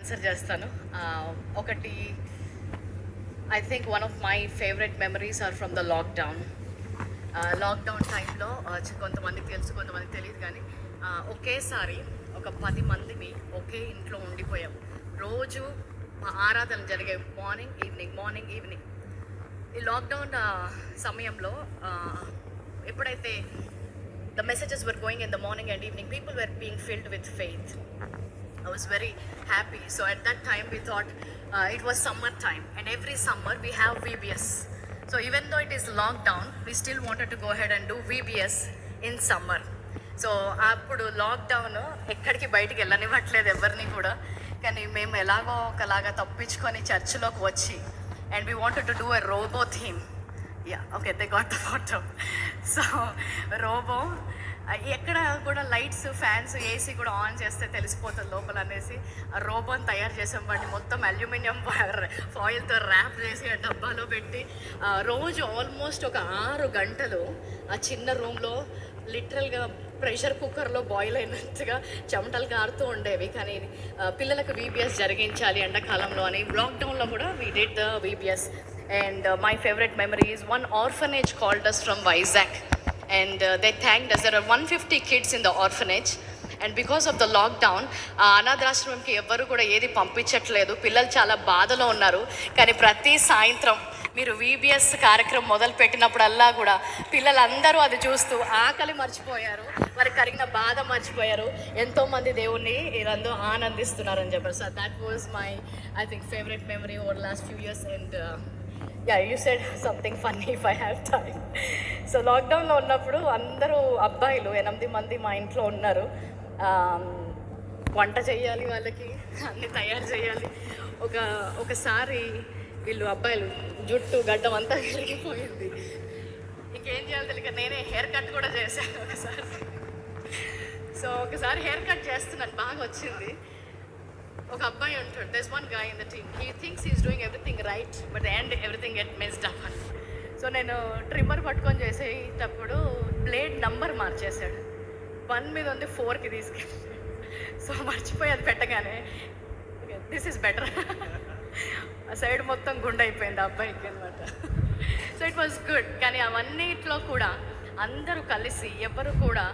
Answer చేస్తాను. ఒకటి, I think one of my favourite memories are from the lockdown. Lockdown టైంలో కొంతమందికి తెలుసు, కొంతమందికి తెలియదు, కానీ ఒకేసారి ఒక 10 మందిని ఒకే ఇంట్లో ఉండిపోయాం. రోజు ఆరాధన జరిగే మార్నింగ్ ఈవినింగ్. ఈ లాక్డౌన్ సమయంలో ఎప్పుడైతే the messages were going in the morning and evening, people were being filled with faith. I was very happy. So at that time we thought it was summer time, and every summer we have VBS. So even though it is lockdown, we still wanted to go ahead and do VBS in summer. So అప్పుడు lockdown ఎక్కడికి బయటికి వెళ్ళనివ్వట్లేదు ఎవరిని కూడా, కానీ మేము ఎలాగో ఒకలాగా తప్పించుకొని చర్చిలోకి వచ్చి, and we wanted to do a robo theme. Yeah, okay, they got the photo. So robo, ఎక్కడ కూడా లైట్స్, ఫ్యాన్స్, ఏసీ కూడా ఆన్ చేస్తే తెలిసిపోతుంది లోపల అనేసి ఆ రోబోని తయారు చేసాం. వాడిని మొత్తం అల్యూమినియం ఫాయిల్తో ర్యాప్ చేసి ఆ డబ్బాలో పెట్టి రోజు ఆల్మోస్ట్ ఒక 6 గంటలు ఆ చిన్న రూమ్లో లిటరల్గా ప్రెషర్ కుక్కర్లో బాయిల్ అయినట్టుగా చెమటలు కారుతూ ఉండేవి. కానీ పిల్లలకు వీబీఎస్ జరిగించాలి ఎండాకాలంలో అని లాక్డౌన్లో కూడా we did the VBS. And my favourite memory is one orphanage called us from Vizag, and they thanked us. There are 150 kids in the orphanage, and because of the lockdown అనాథాశ్రమంకి ఎవ్వరు కూడా ఏది పంపించట్లేదు. పిల్లలు చాలా బాధలో ఉన్నారు. కానీ ప్రతి సాయంత్రం మీరు వీబీఎస్ కార్యక్రమం మొదలు పెట్టినప్పుడల్లా కూడా పిల్లలందరూ అది చూస్తూ ఆకలి మర్చిపోయారు, వారికి కలిగిన బాధ మర్చిపోయారు, ఎంతోమంది దేవుణ్ణి వీళ్ళందరూ ఆనందిస్తున్నారని చెప్పారు. So that was my, I think, favourite memory over last few years. And yeah, you said something funny if I have time. So లాక్డౌన్లో ఉన్నప్పుడు అందరూ అబ్బాయిలు 8 మంది మా ఇంట్లో ఉన్నారు. వంట చేయాలి, వాళ్ళకి అన్నీ తయారు చేయాలి. ఒకసారి వీళ్ళు అబ్బాయిలు జుట్టు గడ్డం అంతా పెరిగిపోయింది. ఇంకేం చేయాలి తెలియక నేనే హెయిర్ కట్ కూడా చేశాను ఒకసారి. సో ఒకసారి హెయిర్ కట్ చేస్తున్నాను, బాగా వచ్చింది. ఒక అబ్బాయి ఉంటాడు, there's one guy in the team, he thinks he's doing everything right, but the end everything get messed up అని. సో నేను ట్రిమ్మర్ పట్టుకొని చేసేటప్పుడు బ్లేడ్ నంబర్ మార్చేశాడు. 1 మీద ఉంది 4కి తీసుకెళ్ళి. సో మర్చిపోయి అది పెట్టగానే దిస్ ఈజ్ బెటర్. ఆ సైడ్ మొత్తం గుండె అయిపోయింది ఆ అబ్బాయికి అనమాట. So it was good. కానీ అవన్నిట్లో కూడా అందరూ కలిసి ఎవరు కూడా